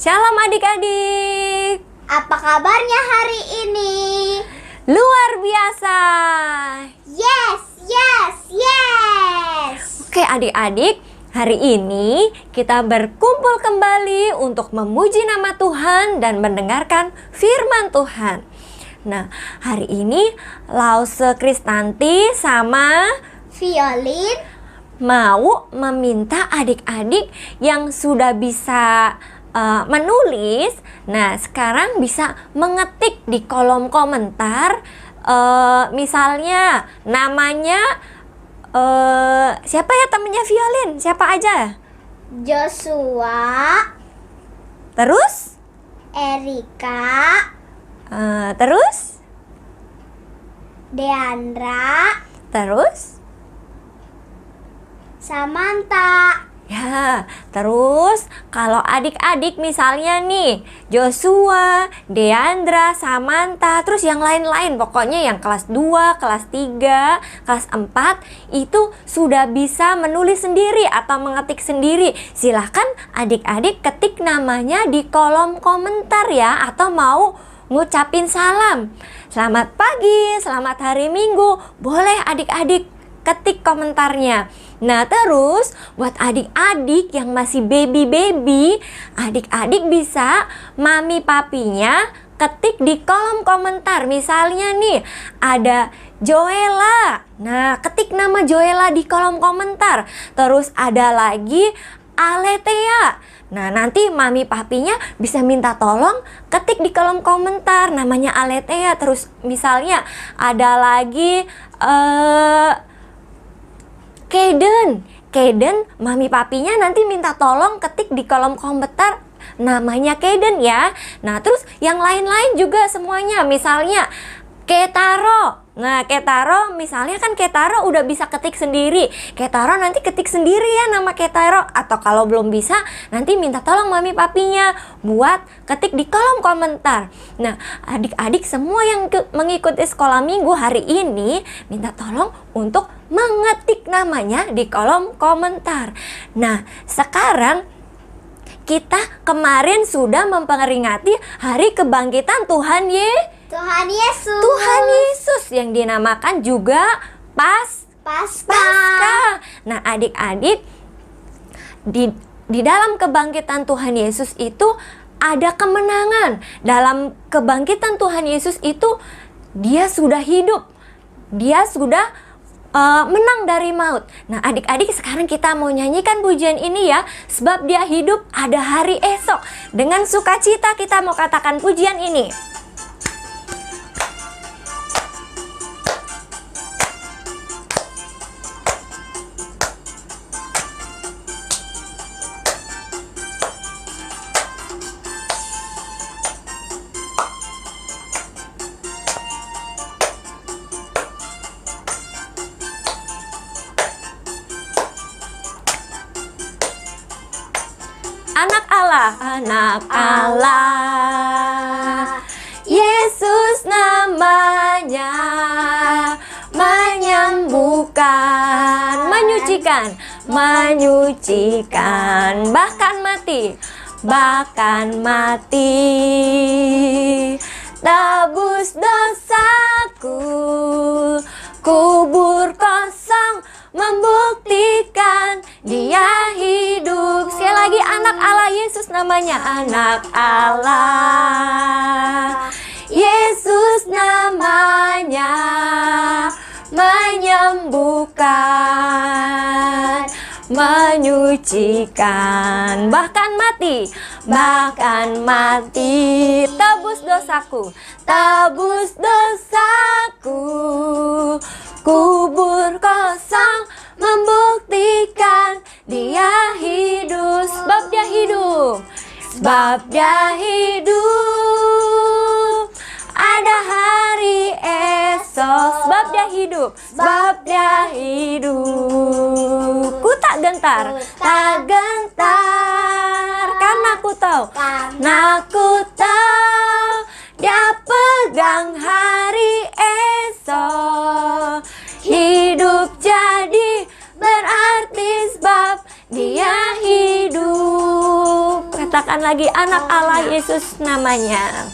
Shalom adik-adik. Apa kabarnya hari ini? Luar biasa. Yes, yes, yes. Oke adik-adik, hari ini kita berkumpul kembali untuk memuji nama Tuhan dan mendengarkan firman Tuhan. Nah, hari ini Lause Kristanti sama Violin mau meminta adik-adik yang sudah bisa menulis, nah sekarang bisa mengetik di kolom komentar, misalnya namanya siapa ya temennya Violin? Siapa aja? Joshua, Terus? Erika, Terus? Deandra, Terus? Samantha. Ya, terus kalau adik-adik misalnya nih Joshua, Deandra, Samantha, terus yang lain-lain, pokoknya yang kelas 2, kelas 3, kelas 4 itu sudah bisa menulis sendiri atau mengetik sendiri. Silahkan adik-adik ketik namanya di kolom komentar ya, atau mau ngucapin salam. Selamat pagi, selamat hari Minggu, boleh adik-adik ketik komentarnya. Nah terus buat adik-adik yang masih baby-baby, adik-adik bisa mami papinya ketik di kolom komentar. Misalnya nih ada Joella, nah ketik nama Joella di kolom komentar. Terus ada lagi Aletea, nah nanti mami papinya bisa minta tolong ketik di kolom komentar namanya Aletea. Terus misalnya ada lagi Kaden, mami papinya nanti minta tolong ketik di kolom komentar namanya Kaden ya. Nah, terus yang lain-lain juga semuanya. Misalnya Ketaro. Nah, Ketaro misalnya kan Ketaro udah bisa ketik sendiri. Ketaro nanti ketik sendiri ya nama Ketaro. Atau kalau belum bisa, nanti minta tolong mami papinya buat ketik di kolom komentar. Nah, adik-adik semua yang mengikuti sekolah minggu hari ini minta tolong untuk mengetik namanya di kolom komentar. Nah, sekarang kita kemarin sudah memperingati hari kebangkitan Tuhan Tuhan Yesus. Tuhan Yesus yang dinamakan juga Paskah. Nah, adik-adik, di dalam kebangkitan Tuhan Yesus itu ada kemenangan. Dalam kebangkitan Tuhan Yesus itu dia sudah hidup. Dia sudah menang dari maut. Nah, adik-adik, sekarang kita mau nyanyikan pujian ini ya. Sebab dia hidup, ada hari esok. Dengan sukacita kita mau katakan pujian ini. Anak Allah, Yesus namanya, menyembuhkan, menyucikan, bahkan mati, tebus dosaku, kubur kosong, membuktikan dia hidup. Sekali lagi, anak Allah, Yesus namanya. Anak Allah, Yesus namanya, menyembuhkan, menyucikan, bahkan mati, tebus dosaku, kubur kosong, membuktikan dia hidup. Sebab dia hidup, ada hari esok. Sebab dia hidup, ku tak gentar, karena ku tahu, dia pegang hari esok. Hidup jadi berarti sebab dia hidup. Katakan lagi, anak Allah, Yesus namanya.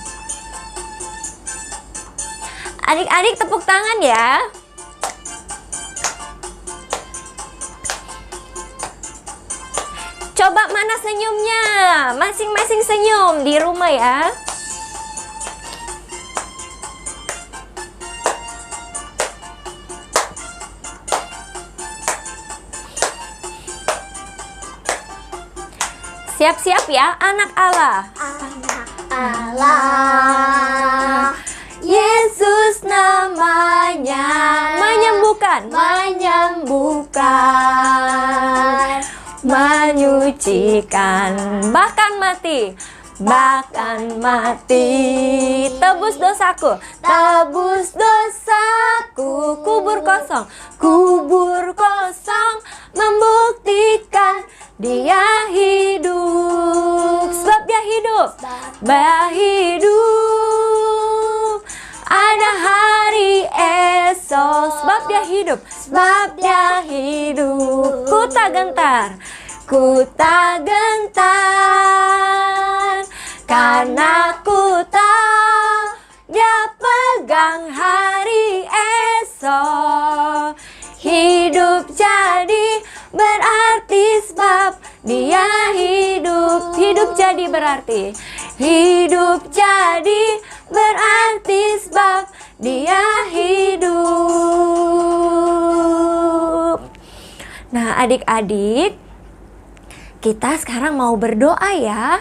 Adik-adik, tepuk tangan ya. Coba mana senyumnya? Masing-masing senyum di rumah ya. Siap-siap ya, anak Allah. Anak Allah, Yesus namanya, menyembuhkan, menyucikan, bahkan mati, tebus dosaku, kubur kosong, membuktikan dia hidup. Sebab dia hidup, ada hari esok. Sebab dia hidup, ku tak gentar, karena ku tahu dia pegang hari esok. Hidup jadi berarti sebab dia hidup. Hidup jadi berarti sebab dia hidup. Nah, adik-adik, kita sekarang mau berdoa ya.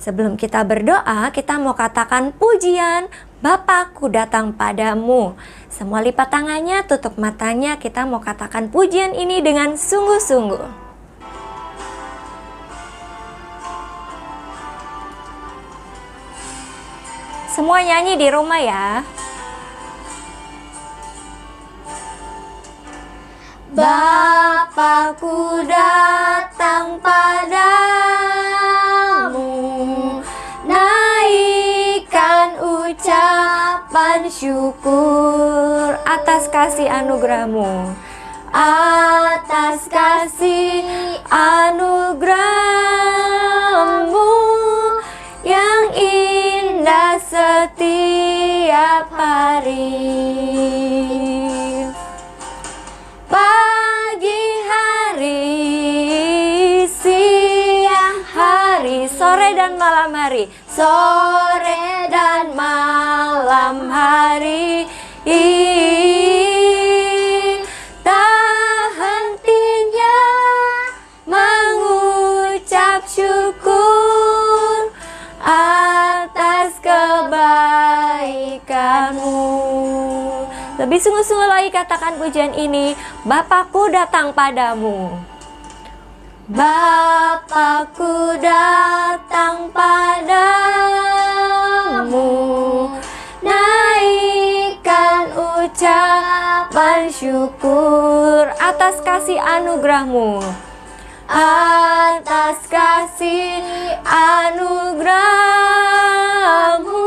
Sebelum kita berdoa, kita mau katakan pujian Bapakku datang padamu. Semua lipat tangannya, tutup matanya. Kita mau katakan pujian ini dengan sungguh-sungguh. Semua nyanyi di rumah ya. Bapakku datang padamu, naikkan ucapan syukur atas kasih anugerahmu, atas kasih anugerahmu yang indah setiap hari. Pagi hari, siang hari, sore dan malam hari, sore dan malam hari, tak hentinya mengucap syukur atas kebaikanmu. Lebih sungguh-sungguh lagi katakan pujian ini. Bapakku datang padamu. Bapakku datang padamu, naikkan ucapan syukur atas kasih anugerahmu, atas kasih anugerahmu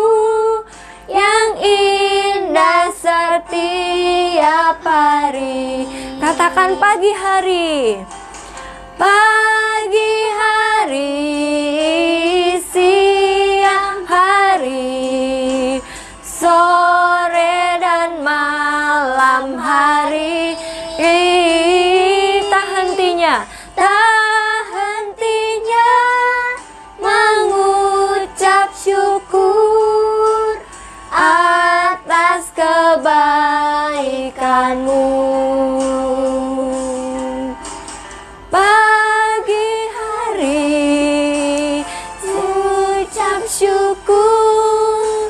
yang indah setiap hari. Katakan pagi hari, pagi hari, siang hari, sore dan malam hari, tak hentinya mengucap syukur atas kebaikanmu. Pagi hari ucap syukur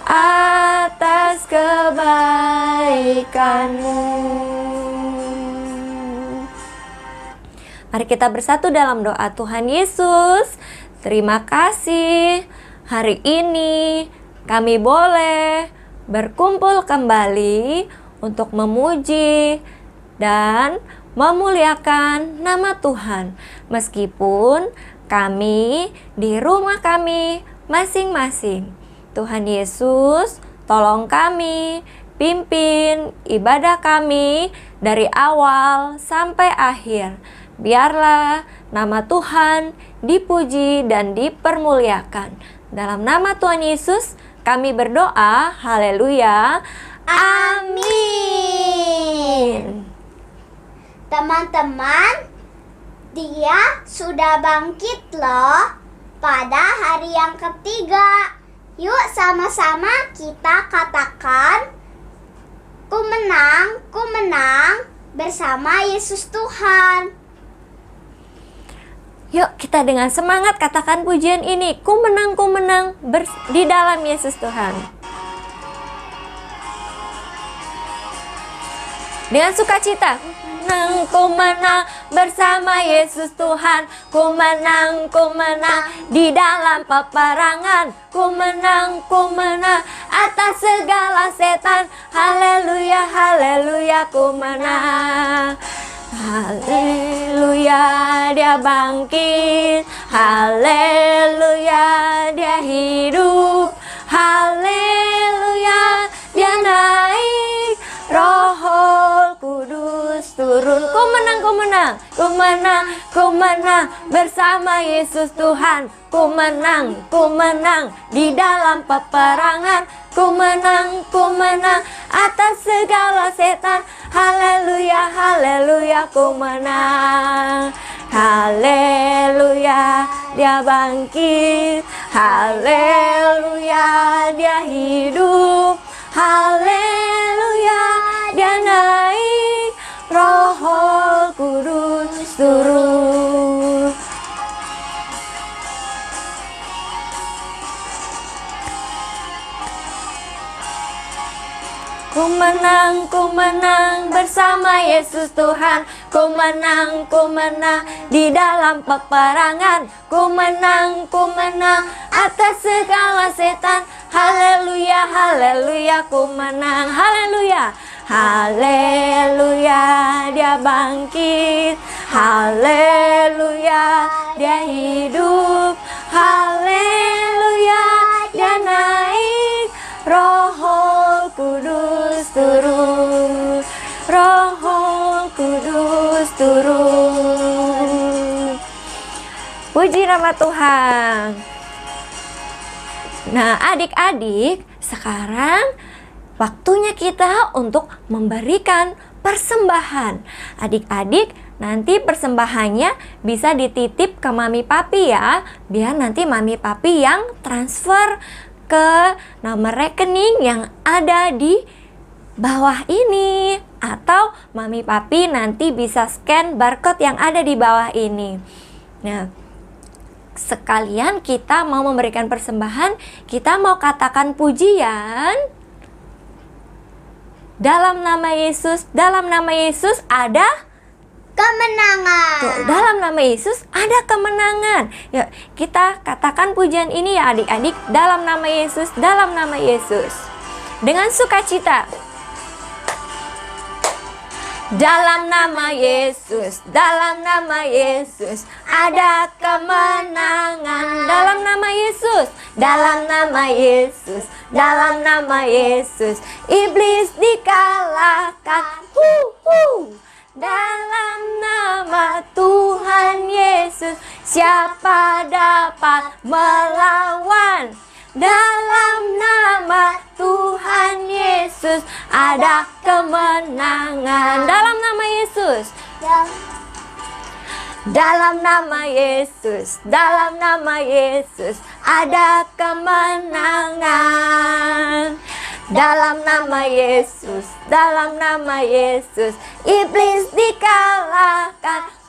atas kebaikanmu. Mari kita bersatu dalam doa. Tuhan Yesus, terima kasih hari ini kami boleh berkumpul kembali untuk memuji dan memuliakan nama Tuhan. Meskipun kami di rumah kami masing-masing. Tuhan Yesus, tolong kami, pimpin ibadah kami dari awal sampai akhir. Biarlah nama Tuhan dipuji dan dipermuliakan. Dalam nama Tuhan Yesus kami berdoa. Haleluya. Amin. Teman-teman, dia sudah bangkit loh pada hari yang ketiga. Yuk sama-sama kita katakan, ku menang bersama Yesus Tuhan. Yuk kita dengan semangat katakan pujian ini. Ku menang di dalam Yesus Tuhan. Dengan sukacita. Ku menang bersama Yesus Tuhan. Ku menang di dalam peperangan. Ku menang atas segala setan. Haleluya, haleluya, ku menang. Haleluya, dia bangkit. Haleluya, dia hidup. Haleluya, dia naik. Roh Kudus turun. Ku menang bersama Yesus Tuhan. Ku menang di dalam peperangan. Ku menang atas segala setan. Haleluya, haleluya, ku menang. Haleluya, dia bangkit. Haleluya, dia hidup. Haleluya, dia naik. Roh Kudus turun. Ku menang bersama Yesus Tuhan. Ku menang di dalam peperangan. Ku menang atas segala setan. Haleluya, haleluya, ku menang. Haleluya, haleluya, dia bangkit. Haleluya, dia hidup. Haleluya, dia naik. Roh Kudus turun. Roh Kudus turun. Puji nama Tuhan. Nah, adik-adik, sekarang waktunya kita untuk memberikan persembahan. Adik-adik, nanti persembahannya bisa dititip ke Mami Papi ya, biar nanti Mami Papi yang transfer ke nomor rekening yang ada di bawah ini. Atau Mami Papi nanti bisa scan barcode yang ada di bawah ini. Nah, sekalian kita mau memberikan persembahan, kita mau katakan pujian. Dalam nama Yesus ada kemenangan. tuh, dalam nama Yesus ada kemenangan. Yuk, kita katakan pujian ini ya adik-adik. Dalam nama Yesus, dalam nama Yesus. Dengan sukacita. Dalam nama Yesus, dalam nama Yesus ada kemenangan. Dalam nama Yesus, dalam nama Yesus, dalam nama Yesus iblis dikalahkan. Dalam nama Tuhan Yesus siapa dapat melawan? Dalam nama Tuhan Yesus ada kemenangan. Dalam nama Yesus. Dalam nama Yesus. Dalam nama Yesus ada kemenangan. Dalam nama Yesus. Dalam nama Yesus iblis dikalahkan.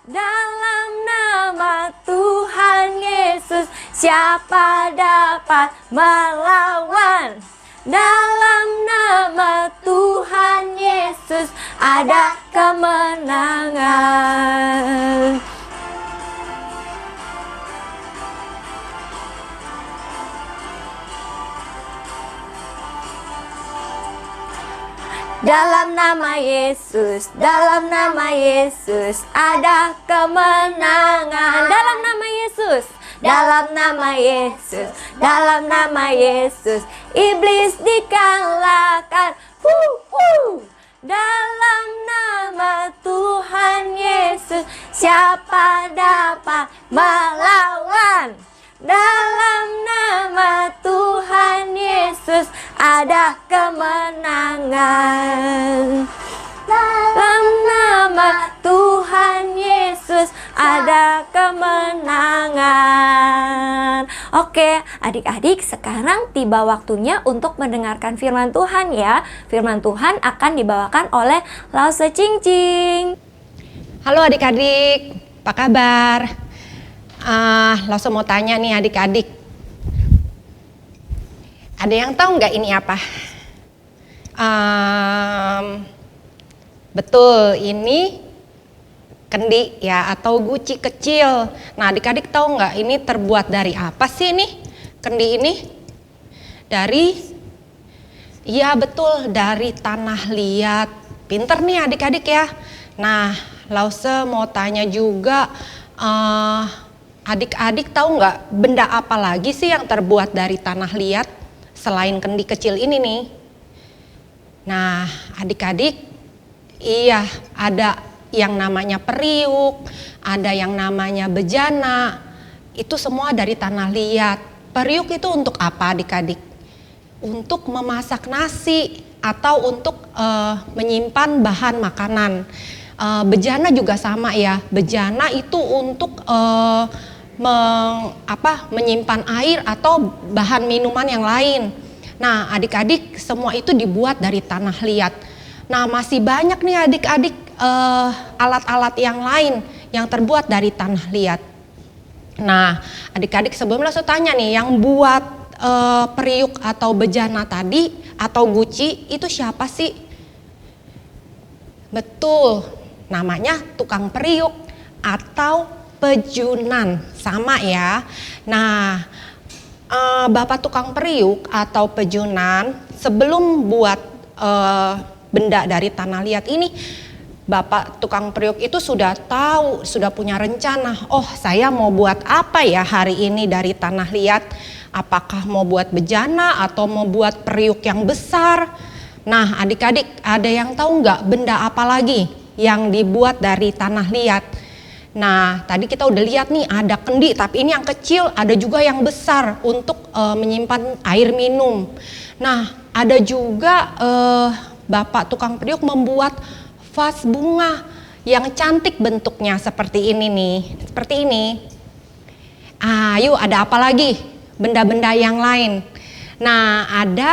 Dalam nama Tuhan Yesus siapa dapat melawan? Dalam nama Tuhan Yesus ada kemenangan. Dalam nama Yesus, dalam nama Yesus ada kemenangan. Dalam nama Yesus, dalam nama Yesus, dalam nama Yesus iblis dikalahkan. Dalam nama Tuhan Yesus siapa dapat melawan? Dalam nama Tuhan Yesus ada kemenangan. Dalam nama Tuhan Yesus ada kemenangan. Oke, adik-adik, sekarang tiba waktunya untuk mendengarkan firman Tuhan ya. Firman Tuhan akan dibawakan oleh Lause Cingcing. Halo adik-adik, apa kabar? Langsung mau tanya nih adik-adik. Ada yang tahu nggak ini apa? Betul, ini kendi ya atau guci kecil. Nah adik-adik tahu nggak ini terbuat dari apa sih nih kendi ini? Iya betul, dari tanah liat. Pinter nih adik-adik ya. Nah Lause mau tanya juga, adik-adik tahu nggak benda apa lagi sih yang terbuat dari tanah liat selain kendi kecil ini nih? Nah adik-adik, iya ada yang namanya periuk, ada yang namanya bejana, itu semua dari tanah liat. Periuk itu untuk apa adik-adik? Untuk memasak nasi atau untuk menyimpan bahan makanan. Bejana juga sama ya, bejana itu untuk menyimpan air atau bahan minuman yang lain. Nah adik-adik, semua itu dibuat dari tanah liat. Nah masih banyak nih adik-adik alat-alat yang lain yang terbuat dari tanah liat. Nah adik-adik, sebelum langsung tanya nih, yang buat periuk atau bejana tadi atau Gucci itu siapa sih? Betul, namanya tukang periuk atau pejunan, sama ya. Nah, Bapak tukang periuk atau pejunan sebelum buat benda dari tanah liat ini, Bapak tukang periuk itu sudah tahu, sudah punya rencana. Oh, saya mau buat apa ya hari ini dari tanah liat? Apakah mau buat bejana atau mau buat periuk yang besar? Nah, adik-adik, ada yang tahu nggak benda apa lagi yang dibuat dari tanah liat? Nah, tadi kita udah lihat nih ada kendi, tapi ini yang kecil, ada juga yang besar untuk menyimpan air minum. Nah, ada juga Bapak tukang periuk membuat vas bunga yang cantik bentuknya seperti ini nih, seperti ini. Ayo, ada apa lagi? Benda-benda yang lain. Nah, ada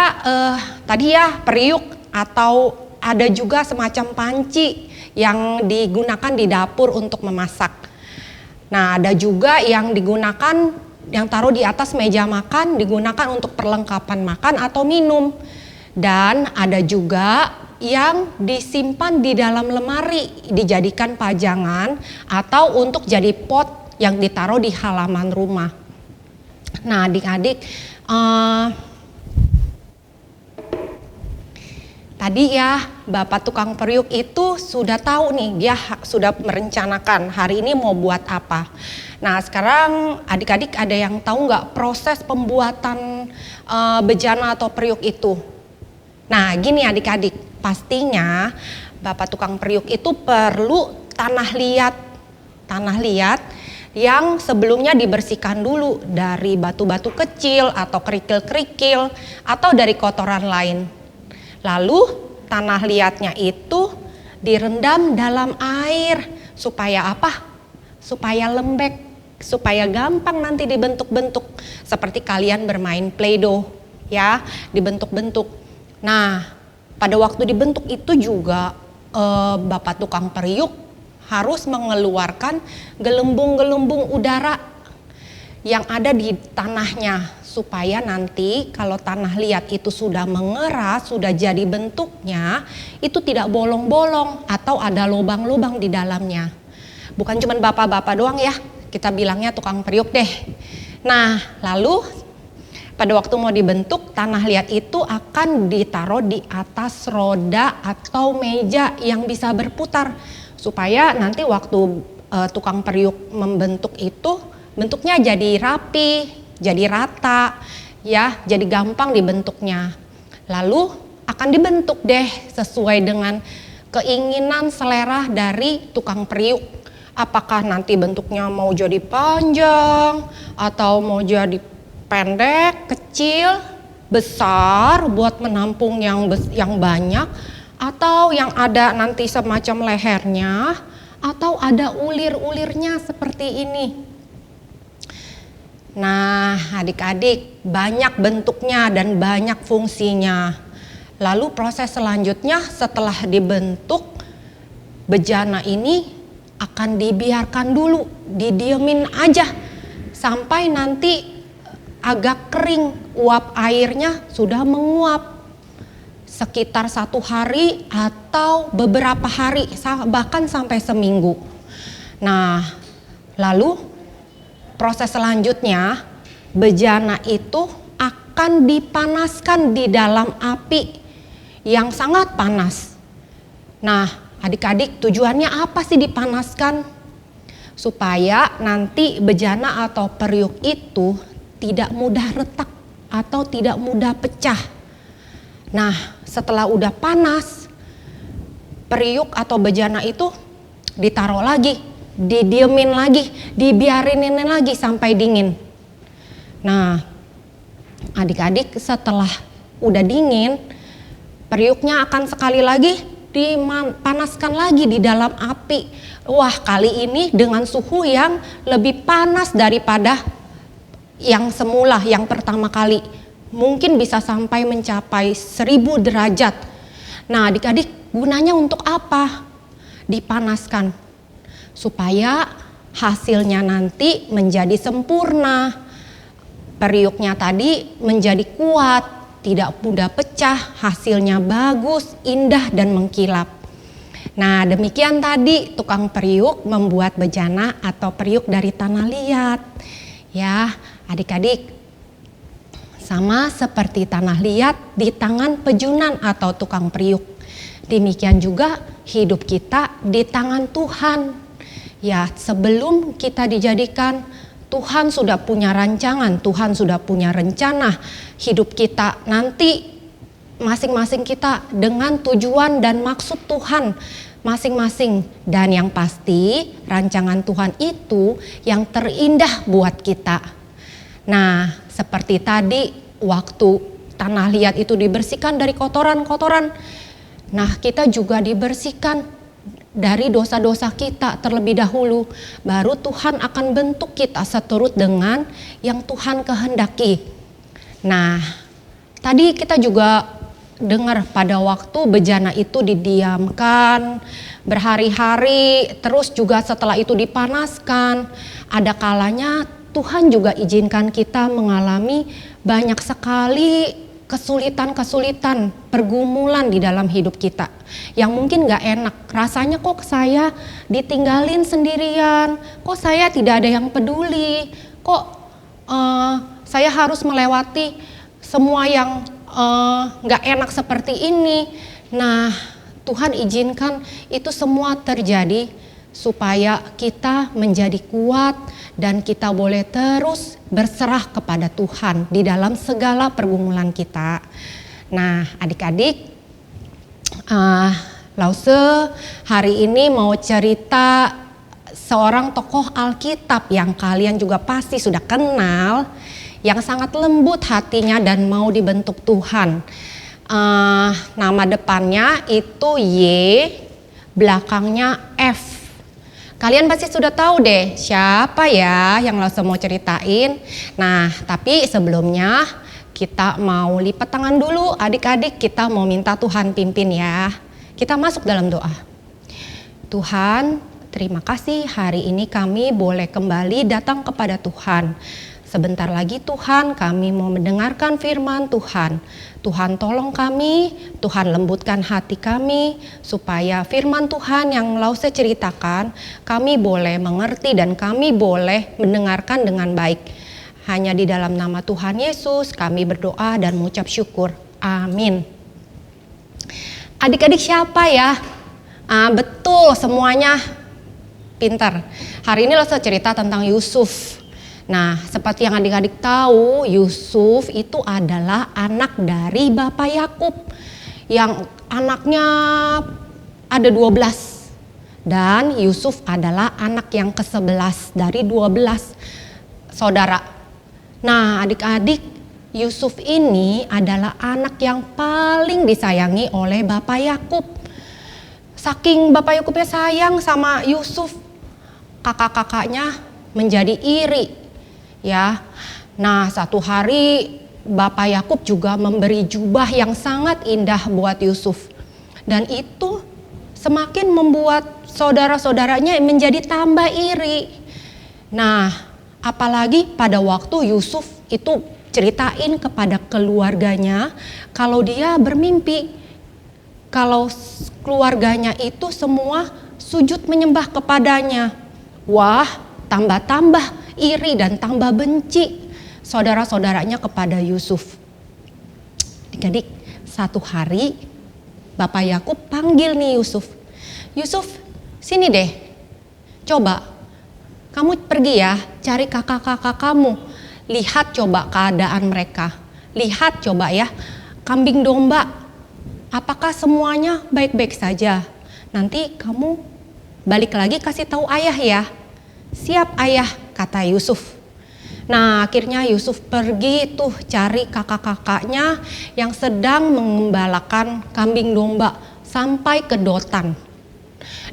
tadi ya periuk, atau ada juga semacam panci yang digunakan di dapur untuk memasak. Nah, ada juga yang digunakan, yang taruh di atas meja makan, digunakan untuk perlengkapan makan atau minum. Dan ada juga yang disimpan di dalam lemari, dijadikan pajangan atau untuk jadi pot yang ditaruh di halaman rumah. Nah, adik-adik, tadi ya Bapak tukang periuk itu sudah tahu nih, dia sudah merencanakan hari ini mau buat apa. Nah, sekarang adik-adik ada yang tahu nggak proses pembuatan bejana atau periuk itu? Nah, gini adik-adik, pastinya Bapak tukang periuk itu perlu tanah liat. Tanah liat yang sebelumnya dibersihkan dulu dari batu-batu kecil atau kerikil-kerikil atau dari kotoran lain. Lalu tanah liatnya itu direndam dalam air supaya apa? Supaya lembek, supaya gampang nanti dibentuk-bentuk seperti kalian bermain Play-Doh ya, dibentuk-bentuk. Nah, pada waktu dibentuk itu juga Bapak tukang periuk harus mengeluarkan gelembung-gelembung udara yang ada di tanahnya supaya nanti kalau tanah liat itu sudah mengeras, sudah jadi bentuknya, itu tidak bolong-bolong atau ada lubang-lubang di dalamnya. Bukan cuma bapak-bapak doang ya, kita bilangnya tukang periuk deh. Nah, lalu pada waktu mau dibentuk, tanah liat itu akan ditaruh di atas roda atau meja yang bisa berputar supaya nanti waktu tukang periuk membentuk itu bentuknya jadi rapi, jadi rata, ya, jadi gampang dibentuknya. Lalu akan dibentuk deh sesuai dengan keinginan selera dari tukang periuk. Apakah nanti bentuknya mau jadi panjang atau mau jadi pendek, kecil, besar buat menampung yang banyak, atau yang ada nanti semacam lehernya, atau ada ulir-ulirnya seperti ini. Nah, adik-adik, banyak bentuknya dan banyak fungsinya. Lalu proses selanjutnya setelah dibentuk, bejana ini akan dibiarkan dulu, didiemin aja sampai nanti agak kering, uap airnya sudah menguap. Sekitar 1 hari atau beberapa hari, bahkan sampai seminggu. Nah, lalu proses selanjutnya, bejana itu akan dipanaskan di dalam api yang sangat panas. Nah, adik-adik, tujuannya apa sih dipanaskan? Supaya nanti bejana atau periuk itu tidak mudah retak atau tidak mudah pecah. Nah, setelah udah panas, periuk atau bejana itu ditaruh lagi, didiemin lagi, dibiarinin lagi sampai dingin. Nah, adik-adik, setelah udah dingin, periuknya akan sekali lagi dipanaskan lagi di dalam api. Wah, kali ini dengan suhu yang lebih panas daripada yang semula, yang pertama kali. Mungkin bisa sampai mencapai 1000 derajat. Nah, adik-adik, gunanya untuk apa? Dipanaskan supaya hasilnya nanti menjadi sempurna. Periuknya tadi menjadi kuat, tidak mudah pecah, hasilnya bagus, indah dan mengkilap. Nah, demikian tadi tukang periuk membuat bejana atau periuk dari tanah liat. Ya, adik-adik, sama seperti tanah liat di tangan pejunan atau tukang periuk. Demikian juga hidup kita di tangan Tuhan. Ya, sebelum kita dijadikan, Tuhan sudah punya rancangan, Tuhan sudah punya rencana hidup kita nanti masing-masing kita dengan tujuan dan maksud Tuhan masing-masing. Dan yang pasti rancangan Tuhan itu yang terindah buat kita. Nah, seperti tadi waktu tanah liat itu dibersihkan dari kotoran-kotoran. Nah, kita juga dibersihkan dari dosa-dosa kita terlebih dahulu. Baru Tuhan akan bentuk kita seturut dengan yang Tuhan kehendaki. Nah, tadi kita juga dengar pada waktu bejana itu didiamkan berhari-hari, terus juga setelah itu dipanaskan. Ada kalanya Tuhan juga izinkan kita mengalami banyak sekali kesulitan-kesulitan, pergumulan di dalam hidup kita yang mungkin gak enak. Rasanya kok saya ditinggalin sendirian, kok saya tidak ada yang peduli, kok saya harus melewati semua yang gak enak seperti ini. Nah, Tuhan izinkan itu semua terjadi supaya kita menjadi kuat dan kita boleh terus berserah kepada Tuhan di dalam segala pergumulan kita. Nah, adik-adik, Lause hari ini mau cerita seorang tokoh Alkitab yang kalian juga pasti sudah kenal, yang sangat lembut hatinya dan mau dibentuk Tuhan. Nama depannya itu Y, belakangnya F. Kalian pasti sudah tahu deh siapa ya yang Lause mau ceritain. Nah, tapi sebelumnya kita mau lipat tangan dulu adik-adik, kita mau minta Tuhan pimpin ya. Kita masuk dalam doa. Tuhan, terima kasih hari ini kami boleh kembali datang kepada Tuhan. Sebentar lagi Tuhan kami mau mendengarkan firman Tuhan. Tuhan tolong kami, Tuhan lembutkan hati kami supaya firman Tuhan yang Lause ceritakan kami boleh mengerti dan kami boleh mendengarkan dengan baik. Hanya di dalam nama Tuhan Yesus kami berdoa dan mengucap syukur. Amin. Adik-adik siapa ya? Betul, semuanya pintar. Hari ini Lause cerita tentang Yusuf. Nah, seperti yang adik-adik tahu, Yusuf itu adalah anak dari Bapak Yakub yang anaknya ada 12. Dan Yusuf adalah anak yang ke-11 dari 12 saudara. Nah, adik-adik, Yusuf ini adalah anak yang paling disayangi oleh Bapak Yakub. Saking Bapak Yakubnya sayang sama Yusuf, kakak-kakaknya menjadi iri. Ya, nah satu hari Bapak Yakub juga memberi jubah yang sangat indah buat Yusuf. Dan itu semakin membuat saudara-saudaranya menjadi tambah iri. Nah, apalagi pada waktu Yusuf itu ceritain kepada keluarganya kalau dia bermimpi. Kalau keluarganya itu semua sujud menyembah kepadanya. Wah, tambah-tambah iri dan tambah benci saudara-saudaranya kepada Yusuf. Adik-adik, satu hari Bapak Yakub panggil nih Yusuf. Yusuf, sini deh. Coba kamu pergi ya, cari kakak-kakak kamu. Lihat coba keadaan mereka. Lihat coba ya, kambing domba. Apakah semuanya baik-baik saja? Nanti kamu balik lagi kasih tahu ayah ya. Siap ayah, kata Yusuf. Nah, akhirnya Yusuf pergi tuh cari kakak-kakaknya yang sedang mengembalakan kambing domba sampai ke Dotan.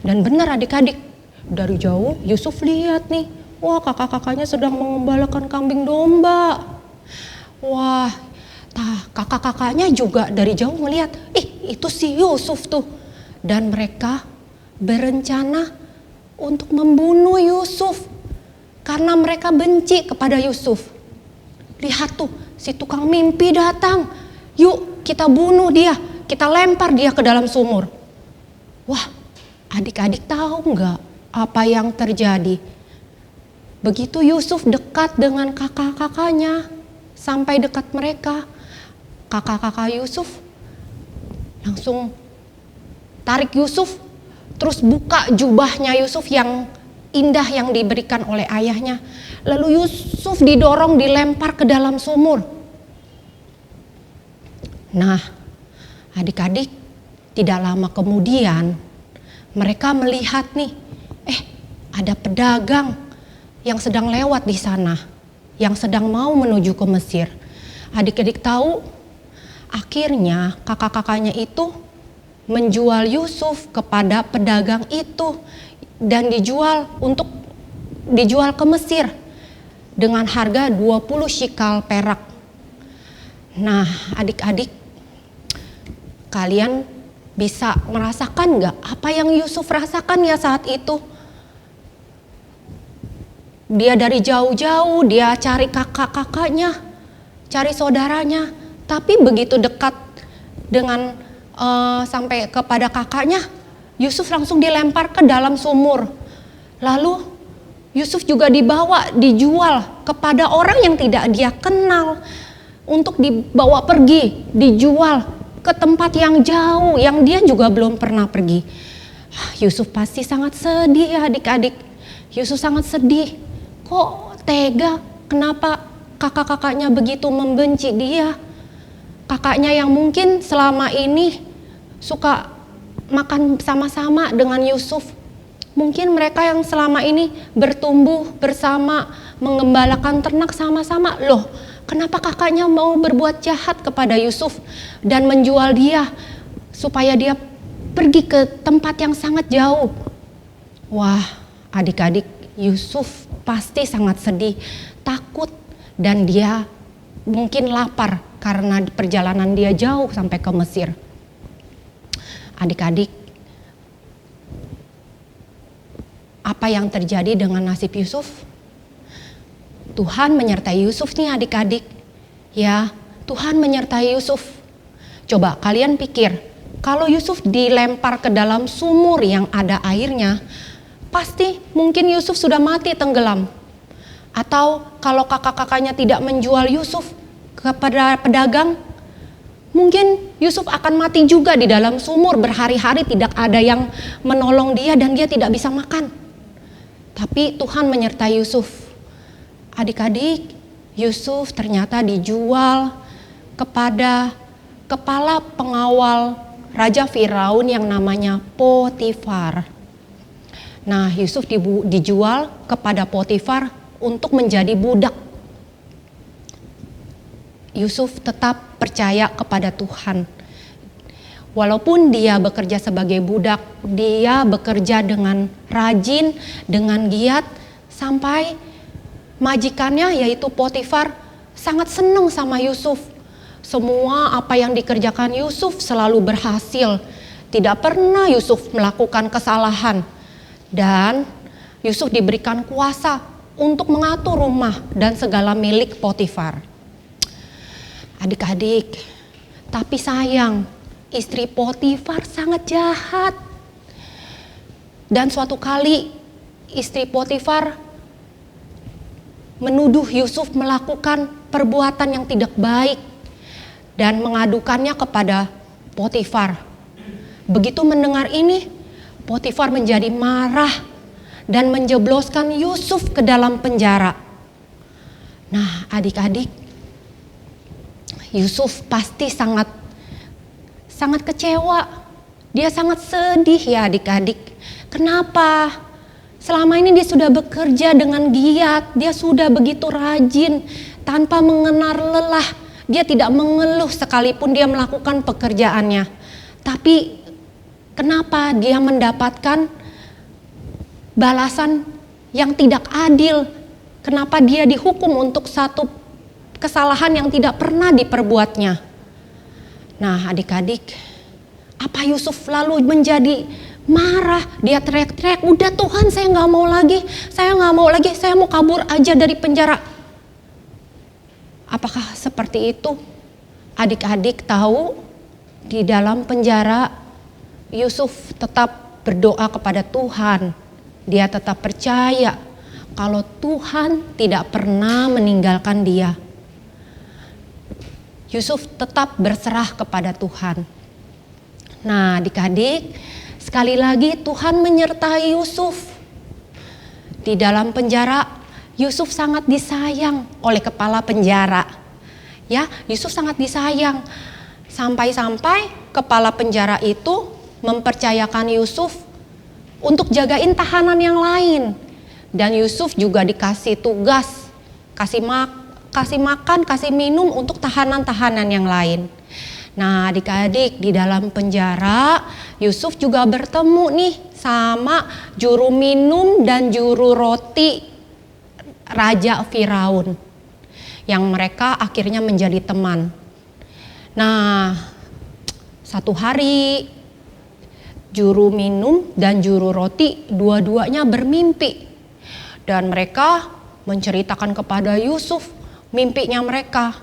Dan benar adik-adik, dari jauh Yusuf lihat nih, wah kakak-kakaknya sedang mengembalakan kambing domba. Wah, kakak-kakaknya juga dari jauh melihat, itu si Yusuf tuh. Dan mereka berencana untuk membunuh Yusuf karena mereka benci kepada Yusuf. Lihat tuh, si tukang mimpi datang. Yuk kita bunuh dia, kita lempar dia ke dalam sumur. Wah, adik-adik tahu nggak apa yang terjadi? Begitu Yusuf dekat dengan kakak-kakaknya, sampai dekat mereka, kakak-kakak Yusuf langsung tarik Yusuf, terus buka jubahnya Yusuf yang indah yang diberikan oleh ayahnya. Lalu Yusuf didorong, dilempar ke dalam sumur. Nah, adik-adik, tidak lama kemudian mereka melihat nih, ada pedagang yang sedang lewat di sana, yang sedang mau menuju ke Mesir. Adik-adik tahu, akhirnya kakak-kakaknya itu menjual Yusuf kepada pedagang itu dan dijual ke Mesir dengan harga 20 shikal perak. Nah, adik-adik, kalian bisa merasakan nggak apa yang Yusuf rasakan ya saat itu? Dia dari jauh-jauh, dia cari kakak-kakaknya, cari saudaranya. Tapi begitu dekat dengan sampai kepada kakaknya, Yusuf langsung dilempar ke dalam sumur. Lalu Yusuf juga dijual kepada orang yang tidak dia kenal untuk dibawa pergi, dijual ke tempat yang jauh yang dia juga belum pernah pergi. Yusuf pasti sangat sedih ya adik-adik. Yusuf sangat sedih. Kok tega? Kenapa kakak-kakaknya begitu membenci dia? Kakaknya yang mungkin selama ini suka makan sama-sama dengan Yusuf. Mungkin mereka yang selama ini bertumbuh bersama, mengembalakan ternak sama-sama. Loh, kenapa kakaknya mau berbuat jahat kepada Yusuf dan menjual dia supaya dia pergi ke tempat yang sangat jauh? Wah, adik-adik, Yusuf pasti sangat sedih, takut, dan dia mungkin lapar karena perjalanan dia jauh sampai ke Mesir. Adik-adik, apa yang terjadi dengan nasib Yusuf? Tuhan menyertai Yusuf nih adik-adik. Ya, Tuhan menyertai Yusuf. Coba kalian pikir, kalau Yusuf dilempar ke dalam sumur yang ada airnya, pasti mungkin Yusuf sudah mati tenggelam. Atau kalau kakak-kakaknya tidak menjual Yusuf kepada pedagang, mungkin Yusuf akan mati juga di dalam sumur berhari-hari, tidak ada yang menolong dia dan dia tidak bisa makan. Tapi Tuhan menyertai Yusuf. Adik-adik, Yusuf ternyata dijual kepada kepala pengawal Raja Firaun yang namanya Potifar. Nah, Yusuf dijual kepada Potifar untuk menjadi budak. Yusuf tetap percaya kepada Tuhan. Walaupun dia bekerja sebagai budak, dia bekerja dengan rajin, dengan giat, sampai majikannya yaitu Potifar sangat senang sama Yusuf. Semua apa yang dikerjakan Yusuf selalu berhasil. Tidak pernah Yusuf melakukan kesalahan. Dan Yusuf diberikan kuasa untuk mengatur rumah dan segala milik Potifar. Adik-adik, tapi sayang, istri Potifar sangat jahat. Dan suatu kali istri Potifar menuduh Yusuf melakukan perbuatan yang tidak baik dan mengadukannya kepada Potifar. Begitu mendengar ini, Potifar menjadi marah dan menjebloskan Yusuf ke dalam penjara. Nah, adik-adik, Yusuf pasti sangat kecewa. Dia sangat sedih ya adik-adik. Kenapa? Selama ini dia sudah bekerja dengan giat, dia sudah begitu rajin tanpa mengenal lelah. Dia tidak mengeluh sekalipun dia melakukan pekerjaannya. Tapi kenapa dia mendapatkan balasan yang tidak adil? Kenapa dia dihukum untuk satu kesalahan yang tidak pernah diperbuatnya? Nah, adik-adik, apa Yusuf lalu menjadi marah? Dia teriak-teriak, udah Tuhan, saya nggak mau lagi, saya mau kabur aja dari penjara. Apakah seperti itu? adik-adik tahu di dalam penjara Yusuf tetap berdoa kepada Tuhan. Dia tetap percaya kalau Tuhan tidak pernah meninggalkan dia. Yusuf tetap berserah kepada Tuhan. Nah, adik-adik, sekali lagi Tuhan menyertai Yusuf. Di dalam penjara, Yusuf sangat disayang oleh kepala penjara. Ya, Yusuf sangat disayang. Sampai-sampai kepala penjara itu mempercayakan Yusuf untuk jagain tahanan yang lain. Dan Yusuf juga dikasih tugas, kasih makan, kasih minum untuk tahanan-tahanan yang lain. Nah, adik-adik, di dalam penjara Yusuf juga bertemu nih sama juru minum dan juru roti Raja Firaun, yang mereka akhirnya menjadi teman. Nah, satu hari juru minum dan juru roti dua-duanya bermimpi, dan mereka menceritakan kepada Yusuf mimpinya mereka.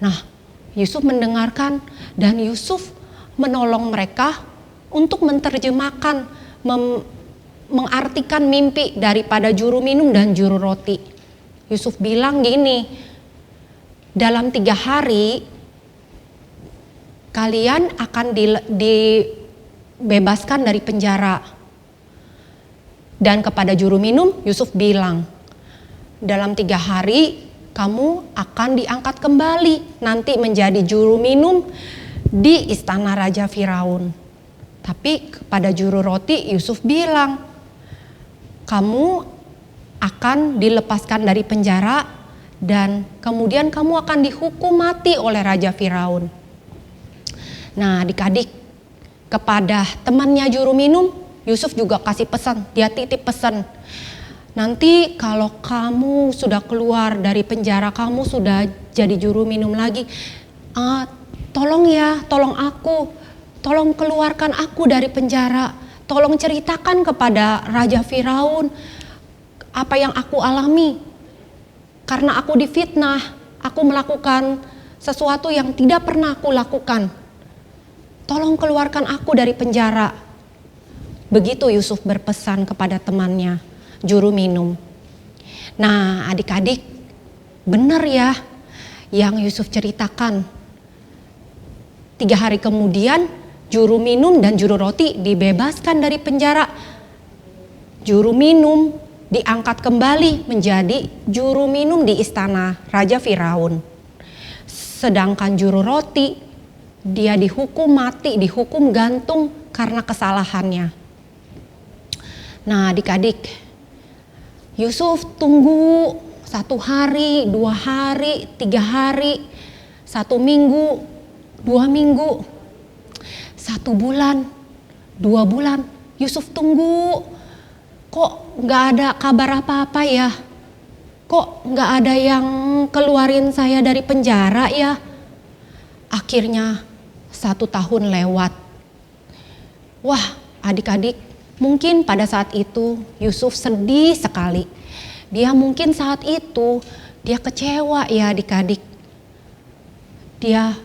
Nah, Yusuf mendengarkan dan Yusuf menolong mereka untuk menerjemahkan, mengartikan mimpi daripada juru minum dan juru roti. Yusuf bilang gini, dalam 3 hari kalian akan dibebaskan dari penjara. Dan kepada juru minum Yusuf bilang, dalam 3 hari kamu akan diangkat kembali nanti menjadi juru minum di istana Raja Firaun. Tapi kepada juru roti Yusuf bilang, kamu akan dilepaskan dari penjara dan kemudian kamu akan dihukum mati oleh Raja Firaun. Nah, adik-adik, kepada temannya juru minum Yusuf juga kasih pesan, dia titip pesan. Nanti kalau kamu sudah keluar dari penjara, kamu sudah jadi juru minum lagi, tolong ya, tolong aku, tolong keluarkan aku dari penjara, tolong ceritakan kepada Raja Firaun apa yang aku alami. Karena aku difitnah, aku melakukan sesuatu yang tidak pernah aku lakukan. Tolong keluarkan aku dari penjara. Begitu Yusuf berpesan kepada temannya, juru minum. Nah, adik-adik, benar ya yang Yusuf ceritakan. 3 hari kemudian juru minum dan juru roti dibebaskan dari penjara. Juru minum diangkat kembali menjadi juru minum di istana Raja Firaun. Sedangkan juru roti, dia dihukum mati, dihukum gantung karena kesalahannya. Nah, adik-adik, Yusuf tunggu 1 hari, 2 hari, 3 hari, 1 minggu, 2 minggu, 1 bulan, 2 bulan. Yusuf tunggu, kok gak ada kabar apa-apa ya? Kok gak ada yang keluarin saya dari penjara ya? Akhirnya 1 tahun lewat. Wah, adik-adik, mungkin pada saat itu Yusuf sedih sekali. Dia mungkin saat itu dia kecewa ya adik-adik. Dia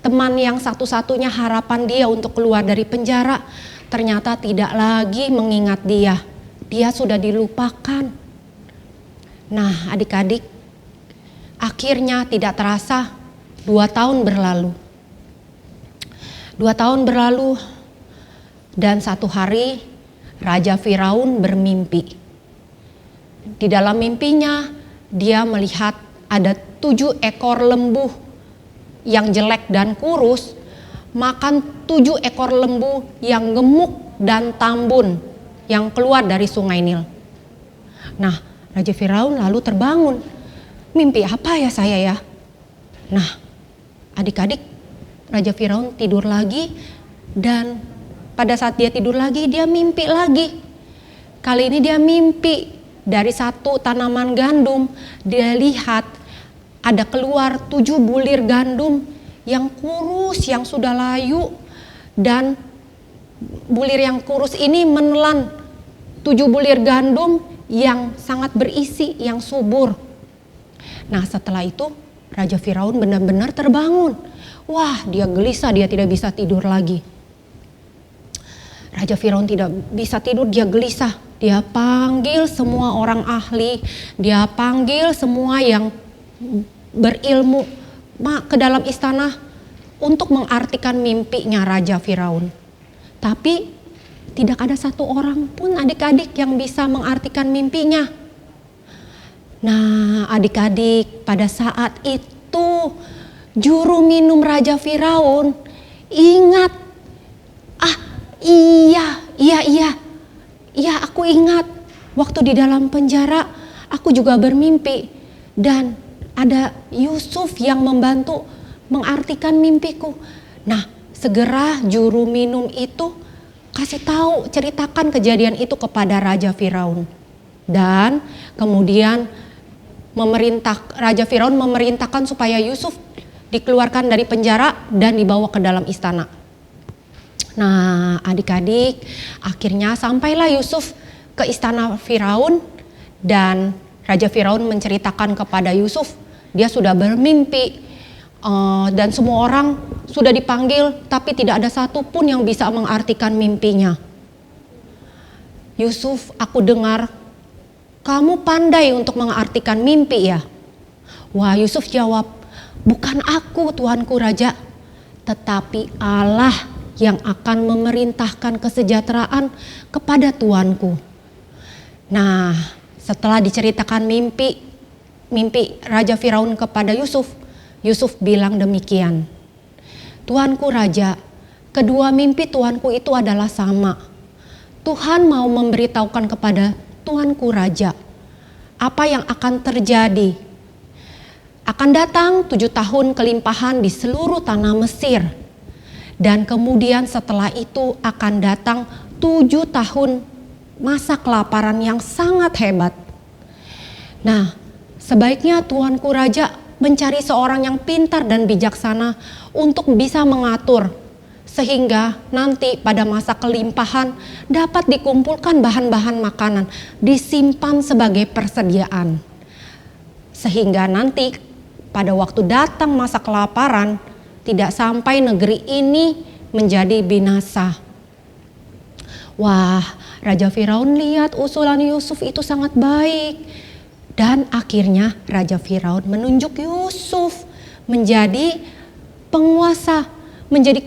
teman yang satu-satunya harapan dia untuk keluar dari penjara ternyata tidak lagi mengingat dia. Dia sudah dilupakan. Nah, adik-adik, akhirnya tidak terasa 2 tahun berlalu. 2 tahun berlalu dan 1 hari Raja Firaun bermimpi. Di dalam mimpinya dia melihat ada 7 ekor lembu yang jelek dan kurus makan 7 ekor lembu yang gemuk dan tambun yang keluar dari sungai Nil. Nah, Raja Firaun lalu terbangun. Mimpi apa ya saya ya? Nah, adik-adik, Raja Firaun tidur lagi dan pada saat dia tidur lagi dia mimpi lagi. Kali ini dia mimpi dari 1 tanaman gandum. Dia lihat ada keluar 7 bulir gandum yang kurus, yang sudah layu, dan bulir yang kurus ini menelan 7 bulir gandum yang sangat berisi, yang subur. Nah, setelah itu Raja Firaun benar-benar terbangun. Wah, dia gelisah, dia tidak bisa tidur lagi. Raja Firaun tidak bisa tidur, dia gelisah. Dia panggil semua orang ahli, dia panggil semua yang berilmu ke dalam istana untuk mengartikan mimpinya Raja Firaun. Tapi tidak ada satu orang pun adik-adik yang bisa mengartikan mimpinya. Nah, adik-adik, pada saat itu juru minum Raja Firaun ingat, iya aku ingat waktu di dalam penjara aku juga bermimpi dan ada Yusuf yang membantu mengartikan mimpiku. Nah, segera juru minum itu kasih tahu, ceritakan kejadian itu kepada Raja Firaun. Dan kemudian Raja Firaun memerintahkan supaya Yusuf dikeluarkan dari penjara dan dibawa ke dalam istana. Nah, adik-adik, akhirnya sampailah Yusuf ke istana Firaun dan Raja Firaun menceritakan kepada Yusuf, dia sudah bermimpi dan semua orang sudah dipanggil, tapi tidak ada satupun yang bisa mengartikan mimpinya. Yusuf, aku dengar kamu pandai untuk mengartikan mimpi ya? Wah, Yusuf jawab, bukan aku tuanku Raja, tetapi Allah yang akan memerintahkan kesejahteraan kepada tuanku. Nah, setelah diceritakan mimpi Raja Firaun kepada Yusuf, Yusuf bilang demikian. Tuanku Raja, kedua mimpi tuanku itu adalah sama. Tuhan mau memberitahukan kepada tuanku Raja apa yang akan terjadi. Akan datang 7 tahun kelimpahan di seluruh tanah Mesir. Dan kemudian setelah itu akan datang 7 tahun masa kelaparan yang sangat hebat. Nah, sebaiknya tuanku Raja mencari seorang yang pintar dan bijaksana untuk bisa mengatur. Sehingga nanti pada masa kelimpahan dapat dikumpulkan bahan-bahan makanan, disimpan sebagai persediaan. Sehingga nanti pada waktu datang masa kelaparan, tidak sampai negeri ini menjadi binasa. Wah, Raja Firaun lihat usulan Yusuf itu sangat baik. Dan akhirnya Raja Firaun menunjuk Yusuf menjadi penguasa, menjadi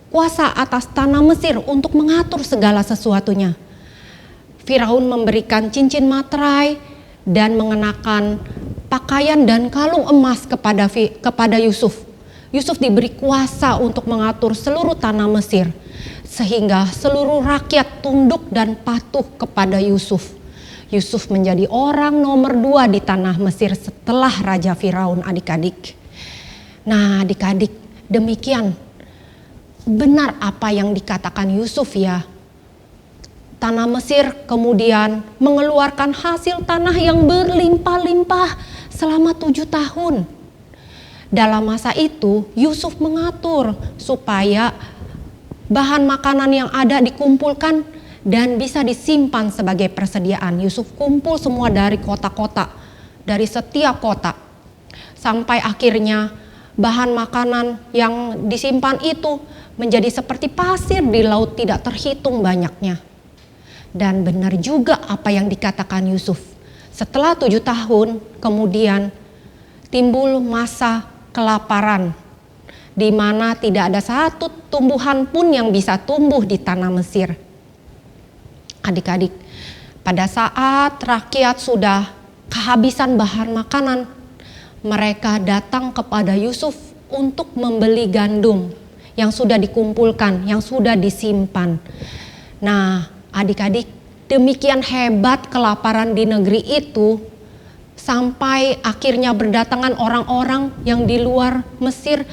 kuasa atas tanah Mesir untuk mengatur segala sesuatunya. Firaun memberikan cincin materai dan mengenakan pakaian dan kalung emas kepada Yusuf. Yusuf diberi kuasa untuk mengatur seluruh tanah Mesir, sehingga seluruh rakyat tunduk dan patuh kepada Yusuf. Yusuf menjadi orang nomor 2 di tanah Mesir setelah Raja Firaun, adik-adik. Nah, adik-adik, demikian benar apa yang dikatakan Yusuf ya. Tanah Mesir kemudian mengeluarkan hasil tanah yang berlimpah-limpah selama 7 tahun. Dalam masa itu Yusuf mengatur supaya bahan makanan yang ada dikumpulkan dan bisa disimpan sebagai persediaan. Yusuf kumpul semua dari kota-kota, dari setiap kota. Sampai akhirnya bahan makanan yang disimpan itu menjadi seperti pasir di laut, tidak terhitung banyaknya. Dan benar juga apa yang dikatakan Yusuf. Setelah 7 tahun kemudian timbul masa kelaparan, di mana tidak ada satu tumbuhan pun yang bisa tumbuh di tanah Mesir. Adik-adik, pada saat rakyat sudah kehabisan bahan makanan, mereka datang kepada Yusuf untuk membeli gandum yang sudah dikumpulkan, yang sudah disimpan. Nah, adik-adik, demikian hebat kelaparan di negeri itu, sampai akhirnya berdatangan orang-orang yang di luar Mesir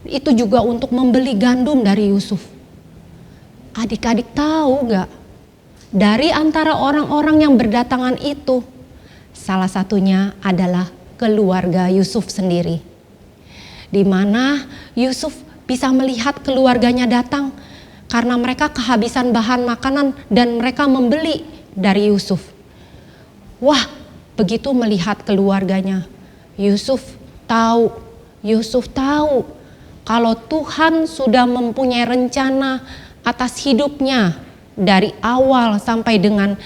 itu juga untuk membeli gandum dari Yusuf. Adik-adik tahu gak? Dari antara orang-orang yang berdatangan itu, salah satunya adalah keluarga Yusuf sendiri. Di mana Yusuf bisa melihat keluarganya datang karena mereka kehabisan bahan makanan dan mereka membeli dari Yusuf. Wah, begitu melihat keluarganya, Yusuf tahu Yusuf tahu kalau Tuhan sudah mempunyai rencana atas hidupnya dari awal sampai dengan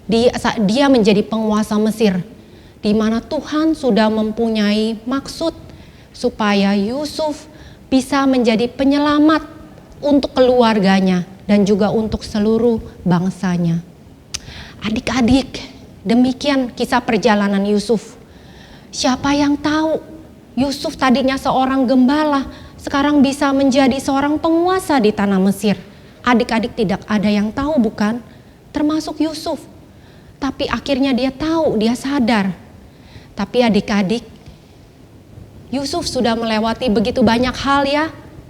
dia menjadi penguasa Mesir, di mana Tuhan sudah mempunyai maksud supaya Yusuf bisa menjadi penyelamat untuk keluarganya dan juga untuk seluruh bangsanya. Adik-adik, demikian kisah perjalanan Yusuf. Siapa yang tahu Yusuf tadinya seorang gembala, sekarang bisa menjadi seorang penguasa di tanah Mesir. Adik-adik tidak ada yang tahu, bukan? Termasuk Yusuf. Tapi akhirnya dia tahu, dia sadar. Tapi adik-adik, Yusuf sudah melewati begitu banyak hal ya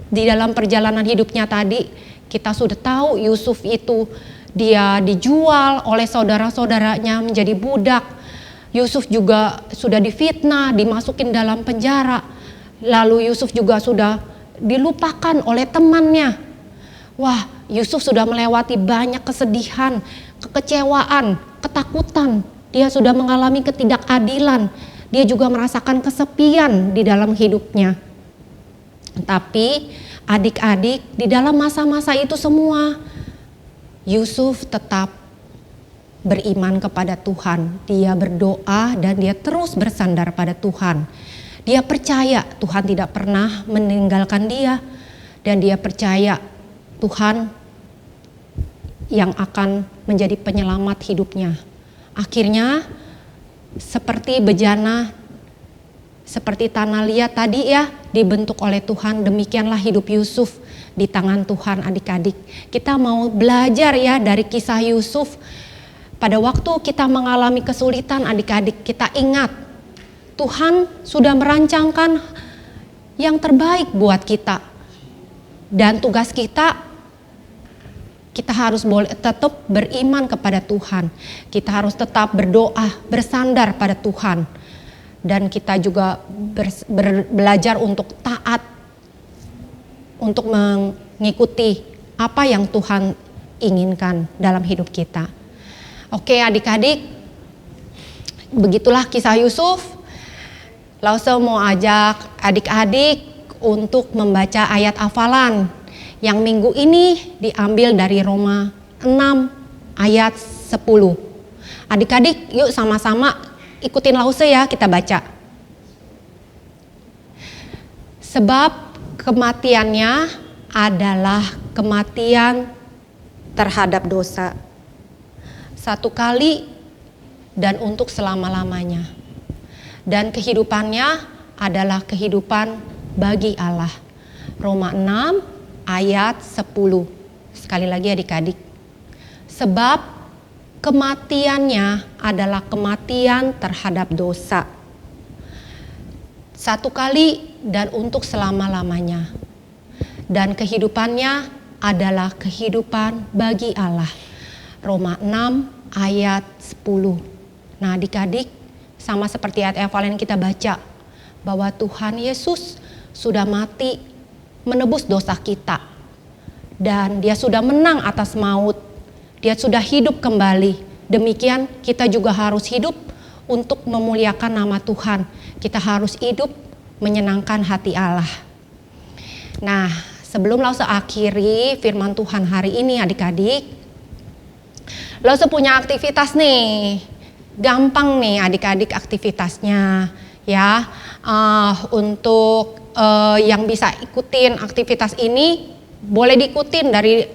di dalam perjalanan hidupnya tadi. Kita sudah tahu Yusuf itu dia dijual oleh saudara-saudaranya menjadi budak. Yusuf juga sudah difitnah, dimasukin dalam penjara. Lalu Yusuf juga sudah dilupakan oleh temannya. Wah, Yusuf sudah melewati banyak kesedihan, kekecewaan, ketakutan. Dia sudah mengalami ketidakadilan. Dia juga merasakan kesepian di dalam hidupnya. Tapi adik-adik, di dalam masa-masa itu semua, Yusuf tetap beriman kepada Tuhan. Dia berdoa dan dia terus bersandar pada Tuhan. Dia percaya Tuhan tidak pernah meninggalkan dia, dan dia percaya Tuhan yang akan menjadi penyelamat hidupnya. Akhirnya seperti bejana, seperti tanah liat tadi ya, dibentuk oleh Tuhan. Demikianlah hidup Yusuf di tangan Tuhan. Adik-adik, kita mau belajar ya dari kisah Yusuf. Pada waktu kita mengalami kesulitan, adik-adik, kita ingat Tuhan sudah merancangkan yang terbaik buat kita. Dan tugas kita harus tetap beriman kepada Tuhan. Kita harus tetap berdoa, bersandar pada Tuhan. Dan kita juga belajar untuk taat, untuk mengikuti apa yang Tuhan inginkan dalam hidup kita. Oke adik-adik, begitulah kisah Yusuf. Lause mau ajak adik-adik untuk membaca ayat hafalan yang minggu ini diambil dari Roma 6 ayat 10. Adik-adik yuk sama-sama ikutin Lause ya, kita baca. Sebab kematiannya adalah kematian terhadap dosa, satu kali dan untuk selama-lamanya. Dan kehidupannya adalah kehidupan bagi Allah. Roma 6 ayat 10. Sekali lagi adik-adik. Sebab kematiannya adalah kematian terhadap dosa, satu kali dan untuk selama-lamanya. Dan kehidupannya adalah kehidupan bagi Allah. Roma 6 ayat 10. Nah adik-adik, sama seperti ayat hafalan yang kita baca, bahwa Tuhan Yesus sudah mati menebus dosa kita. Dan dia sudah menang atas maut. Dia sudah hidup kembali. Demikian kita juga harus hidup untuk memuliakan nama Tuhan. Kita harus hidup menyenangkan hati Allah. Nah, sebelum Lause akhiri firman Tuhan hari ini adik-adik, Lause punya aktivitas nih, gampang nih adik-adik aktivitasnya ya. Untuk yang bisa ikutin aktivitas ini, boleh diikutin dari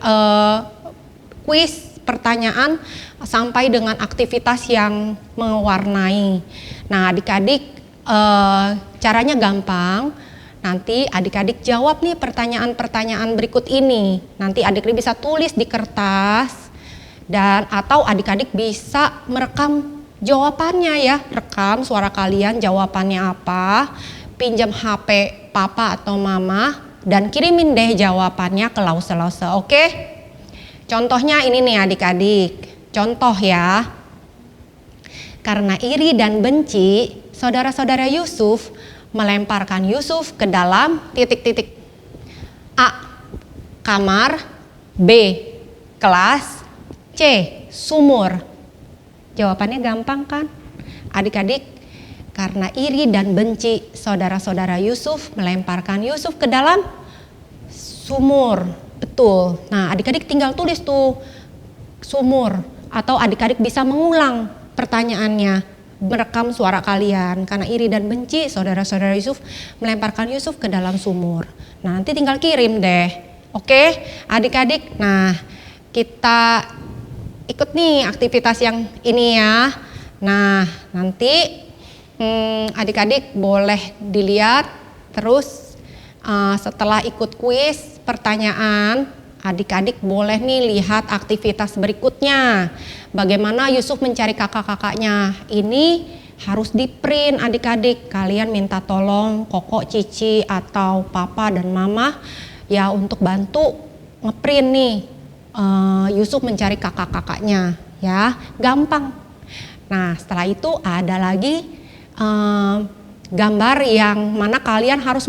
kuis pertanyaan sampai dengan aktivitas yang mewarnai. Nah adik-adik caranya gampang. Nanti adik-adik jawab nih pertanyaan-pertanyaan berikut ini. Nanti adik-adik bisa tulis di kertas. Dan atau adik-adik bisa merekam jawabannya ya, rekam suara kalian jawabannya apa, pinjam HP papa atau mama dan kirimin deh jawabannya ke Lause-Lause, oke? Contohnya ini nih adik-adik, contoh ya. Karena iri dan benci, saudara-saudara Yusuf melemparkan Yusuf ke dalam titik-titik. A. Kamar. B. Kelas. C. Sumur. Jawabannya gampang kan? Adik-adik Karena iri dan benci, saudara-saudara Yusuf melemparkan Yusuf ke dalam sumur. Betul. Nah, adik-adik tinggal tulis tuh sumur, atau adik-adik bisa mengulang pertanyaannya, merekam suara kalian. Karena iri dan benci, saudara-saudara Yusuf melemparkan Yusuf ke dalam sumur. Nah, nanti tinggal kirim deh. Oke, adik-adik. Nah, kita ikut nih aktivitas yang ini ya. Nah, nanti adik-adik boleh dilihat terus setelah ikut kuis pertanyaan, adik-adik boleh nih lihat aktivitas berikutnya. Bagaimana Yusuf mencari kakak-kakaknya. Ini harus di print adik-adik. Kalian minta tolong Koko, Cici atau Papa dan Mama ya untuk bantu ngeprint nih Yusuf mencari kakak-kakaknya ya. Gampang. Nah, setelah itu ada lagi gambar yang mana kalian harus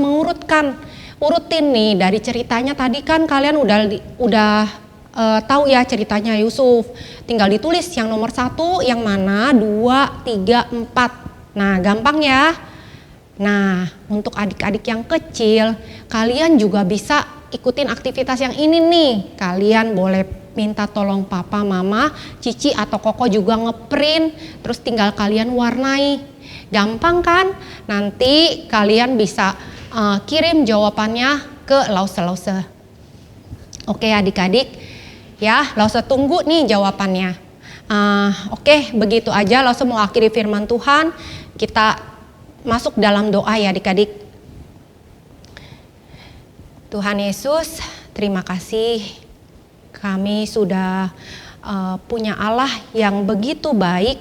urutin nih dari ceritanya. Tadi kan kalian udah tahu ya ceritanya Yusuf. Tinggal ditulis yang nomor 1 yang mana, 2, 3, 4. Nah, gampang ya. Nah, untuk adik-adik yang kecil, kalian juga bisa ikutin aktivitas yang ini nih. Kalian boleh minta tolong Papa, Mama, Cici atau Koko juga ngeprint, terus tinggal kalian warnai. Gampang kan? Nanti kalian bisa kirim jawabannya ke Lause. Oke adik-adik, ya Lause tunggu nih jawabannya. Oke, begitu aja Lause mau akhiri firman Tuhan. Kita masuk dalam doa ya adik-adik. Tuhan Yesus, terima kasih kami sudah punya Allah yang begitu baik,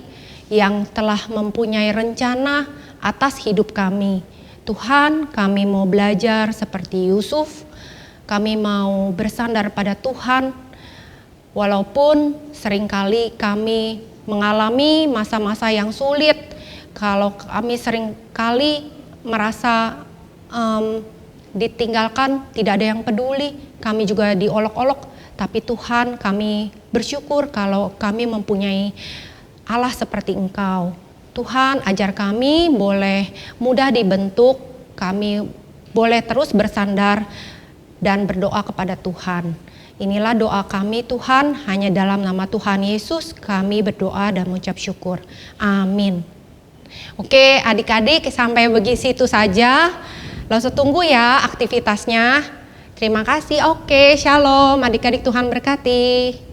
yang telah mempunyai rencana atas hidup kami. Tuhan, kami mau belajar seperti Yusuf. Kami mau bersandar pada Tuhan. Walaupun seringkali kami mengalami masa-masa yang sulit. Kalau kami seringkali merasa ditinggalkan, tidak ada yang peduli. Kami juga diolok-olok. Tapi Tuhan, kami bersyukur kalau kami mempunyai Allah seperti Engkau. Tuhan, ajar kami boleh mudah dibentuk, kami boleh terus bersandar dan berdoa kepada Tuhan. Inilah doa kami Tuhan, hanya dalam nama Tuhan Yesus kami berdoa dan mengucap syukur. Amin. Oke adik-adik, sampai begitu saja. Langsung tunggu ya aktivitasnya. Terima kasih. Oke, shalom adik-adik, Tuhan berkati.